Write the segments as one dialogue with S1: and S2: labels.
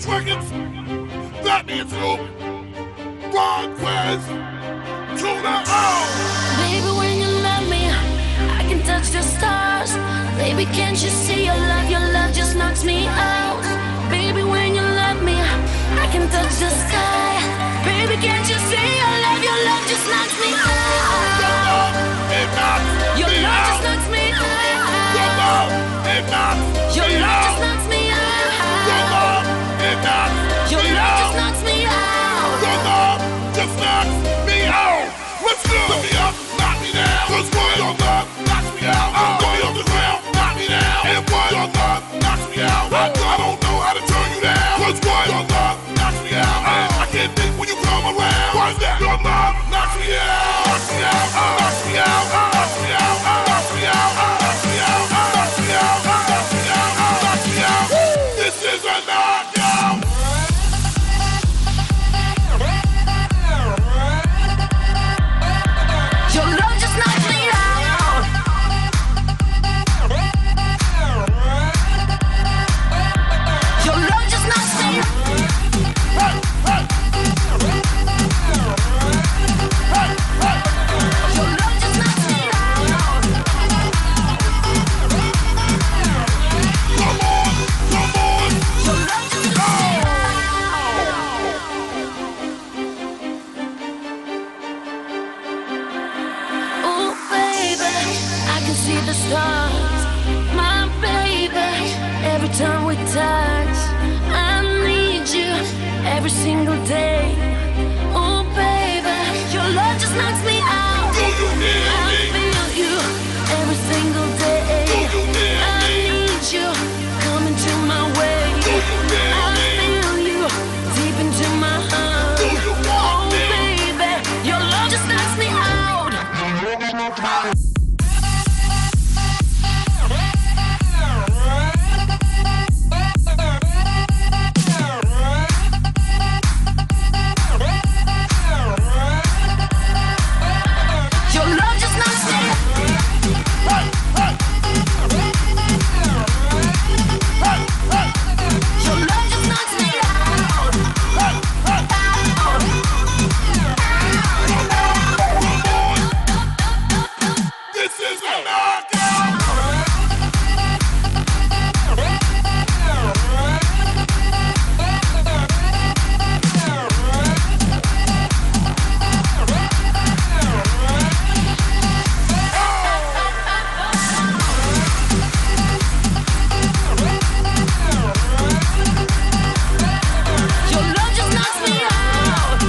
S1: Records, that means noob. Wrong quiz, tuna out.
S2: Baby, when you love me, I can touch the stars. Baby, can't you see your love just knocks me out. Baby, when you love me, I can touch the sky. Baby, can't you see your love just knocks me out.
S1: Your love, it knocks
S2: Your
S1: me
S2: love
S1: out.
S2: just knocks me out.
S1: Your love, it knocks
S2: Your
S1: me
S2: love
S1: out.
S2: just knocks me
S1: Your
S2: out.
S1: love, it knocks
S2: Your
S1: me
S2: love
S1: out.
S2: just knocks me out.
S1: Your love just knocks me out. Let's go. Lift me up, knock me down. 'Cause what your love knocks me out. I'm going off the ground, knock me down. And what your love knocks me out. I don't know how to turn you down. 'Cause what your love knocks me out. And I can't think when you come around. Why's that? Your love knocks me out. Knocks me out. Knocks me out. Knocks me out. Knocks me out. Knocks me out. Knocks me out. Knocks me out. Knocks me out. This is a knockout.
S2: Your love just knocks me out. Your love just knocks me out.
S1: Hey, hey. Hey, hey.
S2: Your love just knocks me out.
S1: Come on, come on.
S2: Your love just knocks me out. Ooh, baby, I can see the stars. My baby, every time we touch, I need you every single day. Ooh, baby, your love just knocks me out.
S1: Do you hear
S2: I
S1: me?
S2: feel you every single day.
S1: Do you hear
S2: I
S1: me?
S2: need you coming to my way.
S1: Do you hear
S2: I
S1: me?
S2: feel you deep into my heart.
S1: Do you want
S2: Oh,
S1: me?
S2: baby, your love just knocks me out. Your love just knocks me out.
S1: Hey, hey. Hey, hey.
S2: Your love just knocks me out.
S1: Hey, hey. Come on. This is a knockout.
S2: Your love just knocks me out.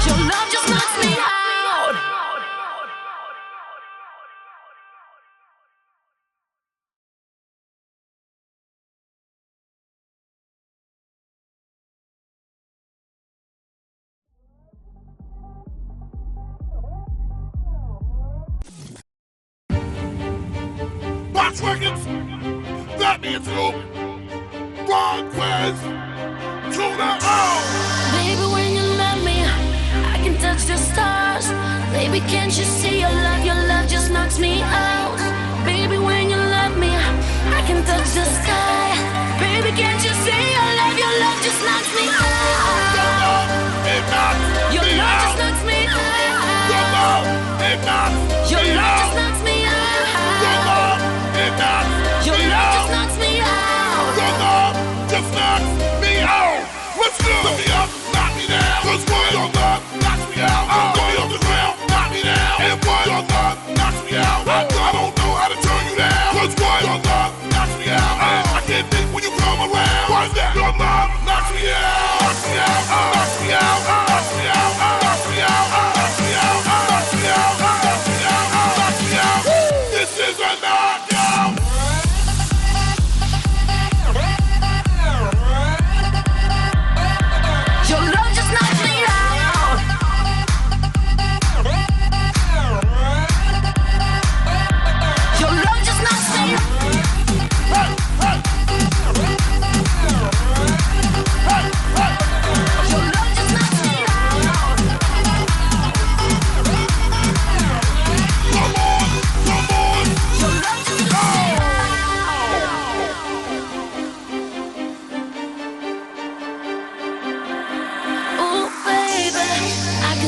S2: Your love just knocks me out.
S1: Box Records, that means noob. Wrong quiz, tuna out.
S2: Baby, when you love me, I can touch the stars. Baby, can't you see your love just knocks me out. Baby, when you love me, I can touch the sky. Baby, can't you see your love just knocks me
S1: Your
S2: out.
S1: love, it knocks
S2: Your
S1: me
S2: love
S1: out.
S2: just knocks me
S1: Your
S2: out.
S1: love, it knocks
S2: Your
S1: me
S2: love
S1: out.
S2: just knocks me
S1: Your
S2: out.
S1: love, it knocks
S2: Your
S1: me
S2: love just
S1: out.
S2: knocks me out.
S1: Your love just knocks me out. Let's go. Lift me up, knock me down. 'Cause what your love knocks me out. I'm going off the ground, knock me down. And what your love knocks me out. I don't know how to turn you down. 'Cause what your love knocks me out. And I can't think when you come around. Why's that?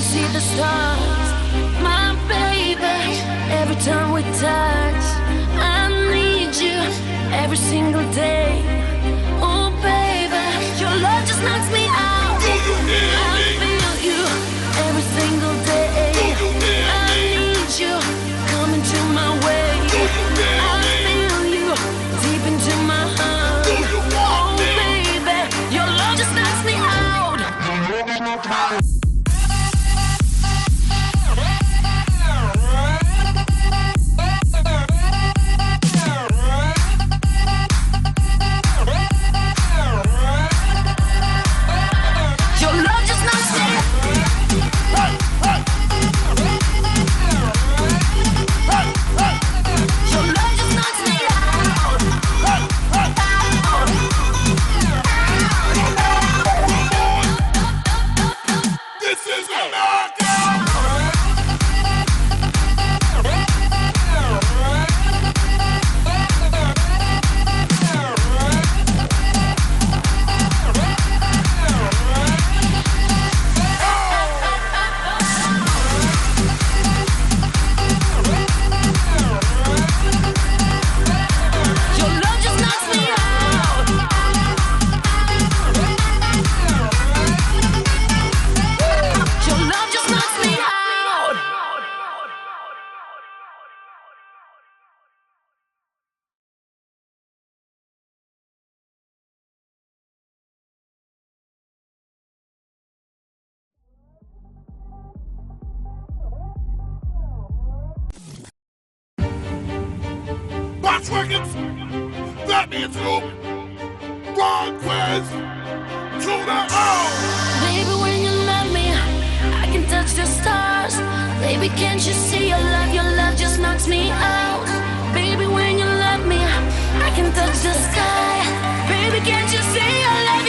S2: can see the stars, my baby. Every time we touch, I need you every single day. Oh baby, your love just knocks me out.
S1: Do you hear me?
S2: I feel you every single day. I need you coming to my way.
S1: Do you hear
S2: I
S1: me?
S2: feel you deep into my heart.
S1: Do you want
S2: Oh
S1: me?
S2: baby, your love just knocks me out. Your love just knocks me out.
S1: Hey, hey. Hey, hey.
S2: Your love just knocks me out.
S1: Hey, hey. This is a knockout.
S2: Your love just knocks me out. Your love just knocks me out.
S1: Box Records, that means Noob, Ron Quez, to the O.
S2: Baby, when you love me, I can touch the stars. Baby, can't you see your love just knocks me out. Baby, when you love me, I can touch the sky. Baby, can't you see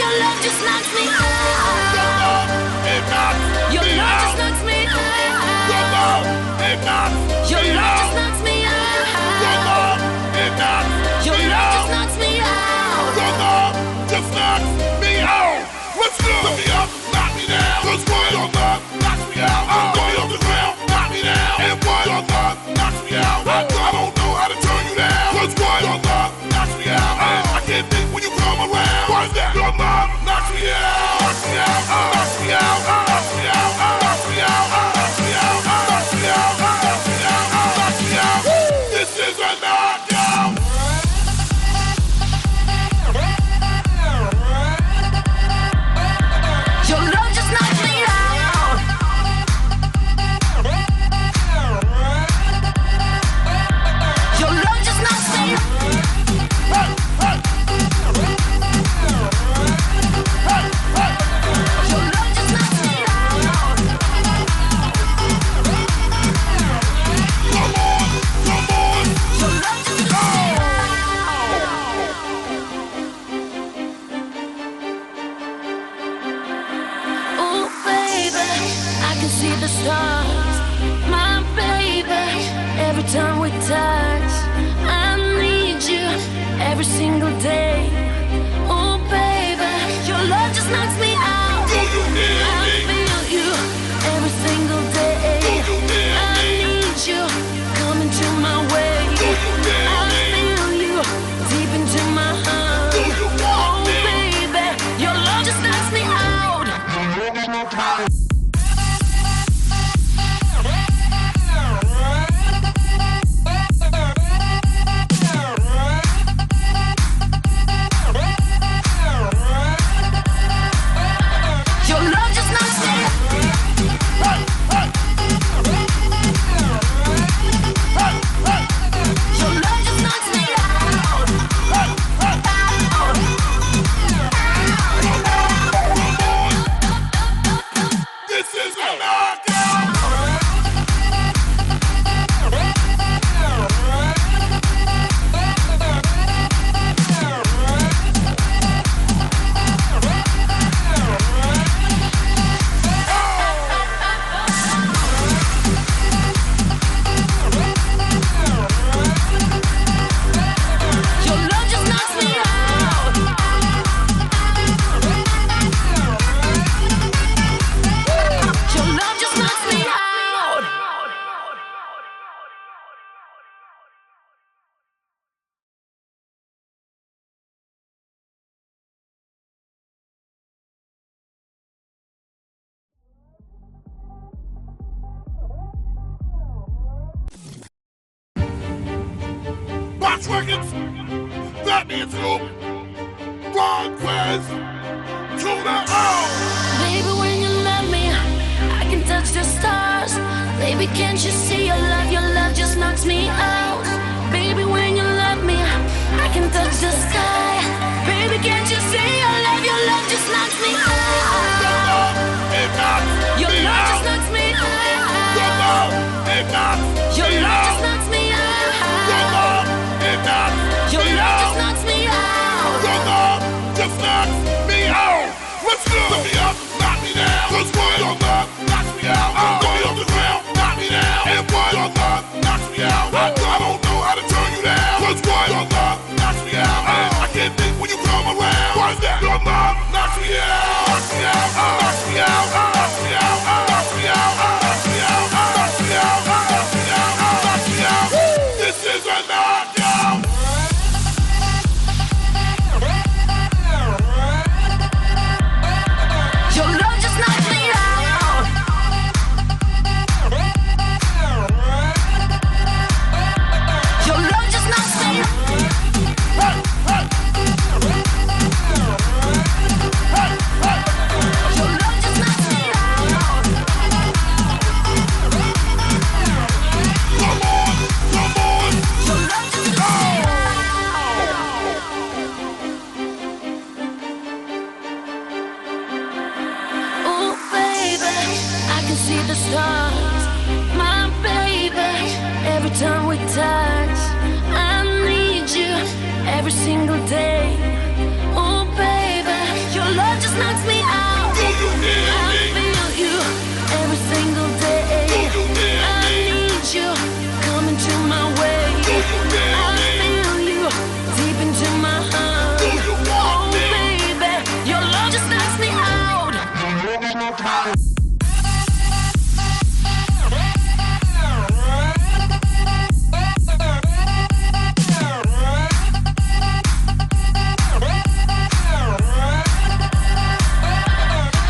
S2: your love just knocks me
S1: Your
S2: out.
S1: love, it knocks
S2: Your
S1: me
S2: love
S1: out.
S2: just knocks me
S1: Your
S2: out.
S1: love, it knocks
S2: Your
S1: me
S2: love
S1: out.
S2: just knocks me
S1: Your
S2: out.
S1: love, it knocks
S2: Your
S1: me
S2: love
S1: out.
S2: just knocks me out.
S1: Your love just knocks me out. Let's go. Lift me up, knock me down. 'Cause what your love knocks me out. I'm going off the ground, knock me down. And what your love knocks me out. I don't know how to turn you down. 'Cause what your love knocks me out. And I can't think when you come around. What's that? Your love knocks me out. Knocks me out. Knocks me out. Knocks me out. Knocks me out. Knocks me out. Knocks me out. Knocks me out. Knocks me out. This is a knockout.
S2: Your love just knocks me out. Your love just knocks me out.
S1: Hey, hey. Hey, hey.
S2: Your love just knocks me out.
S1: Come on, come on.
S2: Your love just knocks me out. Oh baby, I can see the stars, my baby. Every time we touch, I need you every single day. Oh baby, your love just knocks me out.
S1: Do you hear
S2: I
S1: me?
S2: feel you every single day.
S1: Do you hear
S2: I
S1: me?
S2: need you coming to my way.
S1: Do you hear
S2: I
S1: me?
S2: feel you deep into my heart.
S1: Do you want
S2: Oh
S1: me?
S2: baby, your love just knocks me out. Your love just knocks me out.
S1: Hey, hey. Hey, hey.
S2: Your love just knocks me out.
S1: Hey, hey. Come on. Watch records. That means noob. Wrong quiz. Tune out.
S2: Baby, when you love me, I can touch the stars. Baby, can't you see your love just knocks me out. Baby, when you love me, I can touch the sky. Baby, can't you see your love just knocks me out.
S1: Your love, it knocks
S2: Your
S1: me
S2: love
S1: out.
S2: just knocks me out.
S1: Your love, it knocks
S2: Your
S1: me
S2: love
S1: out.
S2: just knocks me out.
S1: Your love, it knocks
S2: Your
S1: me
S2: love
S1: out.
S2: just knocks me out.
S1: Your love just knocks me out. Let's go. Lift me up, knock me down. 'Cause what your love knocks me out. Lift me off the ground, knock me down. And what your love knocks me out. I don't know how to turn you down. 'Cause what your love knocks me out. And I can't think when you come around. Why's that? Your love knocks me out. Knocks me out. Knocks me out. Knocks me out. Knocks me out. Knocks me out. Knocks me out. Knocks me out. Knocks me out. This is a knockout.
S2: Your love just knocks me out. Your love just knocks me out.
S1: Hey, hey. Hey, hey.
S2: Your love just knocks me out.
S1: Come on, come on.
S2: Your love just knocks me out. Ooh, baby, I can see the stars. My baby, every time we touch, I need you every single day. Ooh, baby, your love just knocks me out.
S1: Do you hear
S2: I
S1: me?
S2: feel you every single day.
S1: Do you hear
S2: I
S1: me?
S2: need you coming to my way.
S1: Do you hear
S2: I
S1: me?
S2: feel you deep into my heart.
S1: Do you want
S2: Oh,
S1: me?
S2: baby, your love just knocks me out.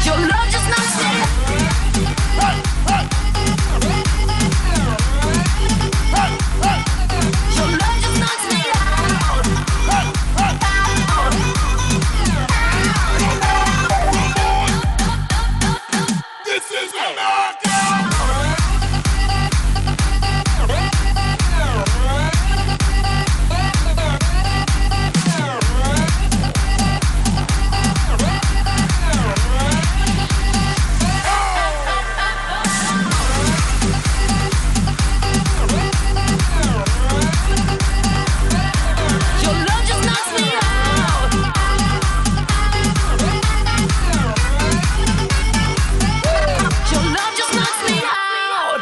S2: Your love just knocks me out.
S1: Hey, hey. Hey, hey.
S2: Your love just knocks me out.
S1: Hey, hey. Come on. This is a knockout.
S2: Your love just knocks me out. Your love just knocks me out.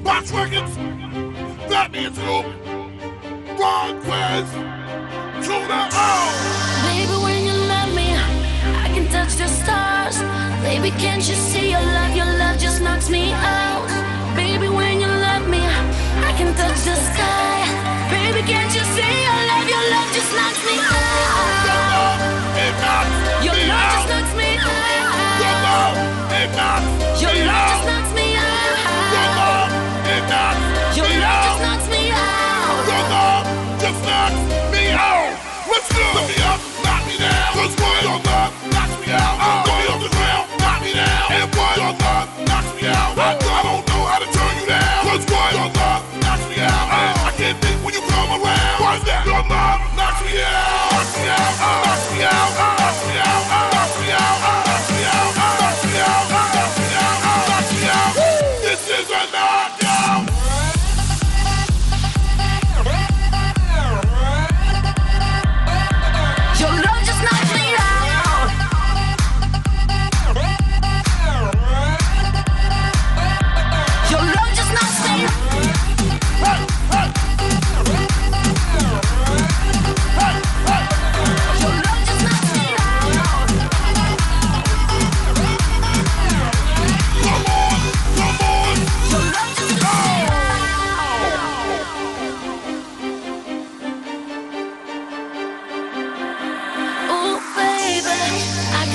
S1: Watch records. That means noob. Wrong quiz. Tune out.
S2: Baby, when you love me, I can touch the stars. Baby, can't you see your love just knocks me out. Baby, when you love me, I can touch the sky. Baby, can't you see your love just knocks me
S1: Your
S2: out.
S1: love, it knocks
S2: Your
S1: me
S2: love
S1: out.
S2: just knocks me
S1: Your
S2: out.
S1: love, it knocks
S2: Your
S1: me
S2: love
S1: out.
S2: just knocks me
S1: Your
S2: out.
S1: love, it knocks
S2: Your
S1: me
S2: love
S1: out.
S2: just knocks me out.
S1: Your love just knocks me out. Let's go. Lift me up, knock me down. 'Cause what your love knocks me out. Lift me off the ground, knock me down. And what your love knocks me out. I don't know how to turn you down. 'Cause what your love knocks me out. And I can't think when you come around. Why's that? Your love knocks me out.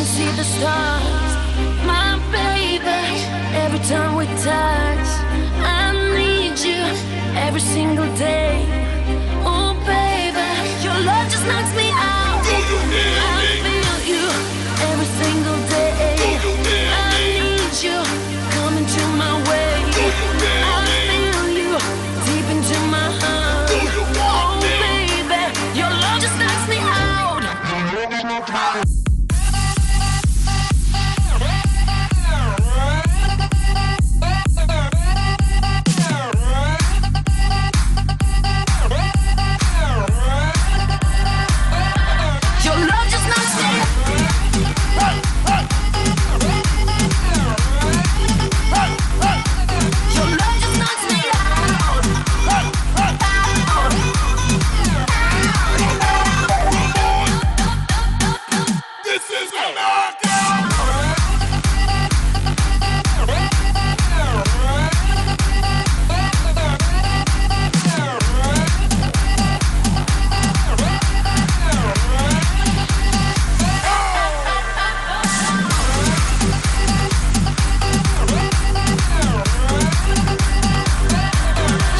S2: can see the stars. My baby, every time we touch, I need you every single day. Oh baby, your love just knocks me out.
S1: Do you hear
S2: I
S1: me?
S2: feel you every single day.
S1: Do you hear
S2: I
S1: me?
S2: need you coming to my way.
S1: Do you hear
S2: I
S1: me?
S2: feel you deep into my heart.
S1: Do you want
S2: Oh
S1: me?
S2: baby, your love just knocks me out. Your love just knocks me out. Your love just knocks me out.
S1: This is a knockout.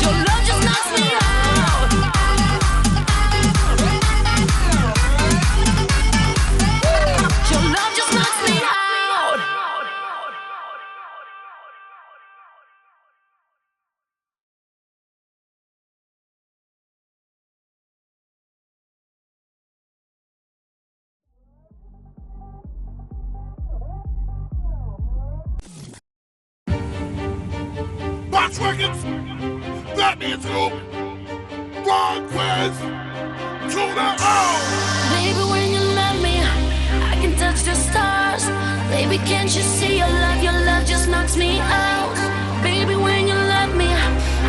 S2: Your love just knocks me out. Your love just knocks me out.
S1: Box Records, that means noob. Wrong quiz, to the O.
S2: Baby, when you love me, I can touch the stars. Baby, can't you see your love just knocks me out. Baby, when you love me,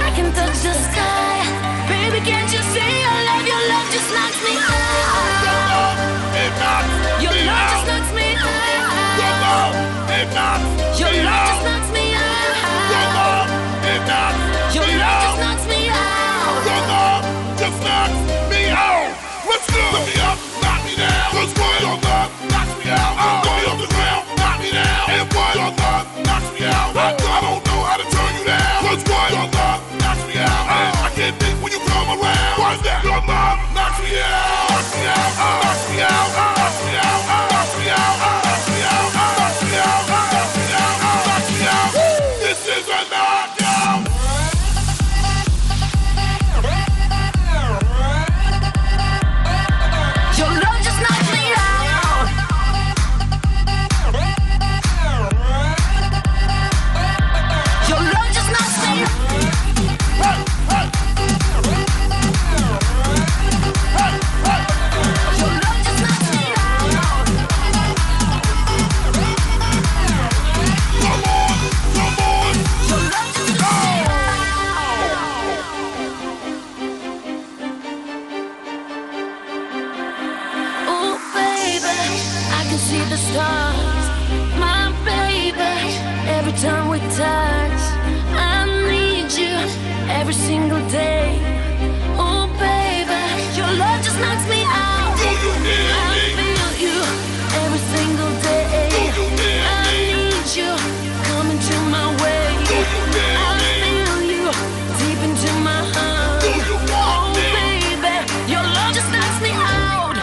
S2: I can touch the sky. Baby, can't you see your love just knocks me
S1: Your
S2: out.
S1: love, it knocks
S2: Your
S1: me
S2: love just
S1: out.
S2: knocks me
S1: Your
S2: out.
S1: love, it knocks
S2: Your
S1: me
S2: love just
S1: out.
S2: knocks me
S1: Your
S2: out.
S1: love, it knocks
S2: Your
S1: me
S2: love just
S1: out.
S2: knocks me out.
S1: Your love just knocks me out. Let's go. Lift me up, knock me down. 'Cause what? Your love knocks me out. Lift me off the ground, knock me down. And what? Your love knocks me out. I don't know how to turn you down. 'Cause what? Your love knocks me out. And I can't think when you come around. Why's that? Your love knocks me out. Knocks me out. Knocks me out. Knocks me out. Knocks me out. Knocks me out. Knocks me out. Knocks me out. Knocks me out. This is a knockout.
S2: Your love just knocks me out. Your love just knocks me out. Your love just knocks me out.
S1: Come on. Come on.
S2: Your love just knocks me out. Oh baby, I can see the stars. My baby, every time we touch, I need you every single day. Oh baby, your love just knocks me out.
S1: Do you hear
S2: I
S1: me?
S2: feel you every single day.
S1: Do you hear
S2: I
S1: me?
S2: need you coming to my way.
S1: Do you hear
S2: I
S1: me?
S2: feel you deep into my heart.
S1: Do you want
S2: Oh
S1: me?
S2: baby, your love just knocks me out.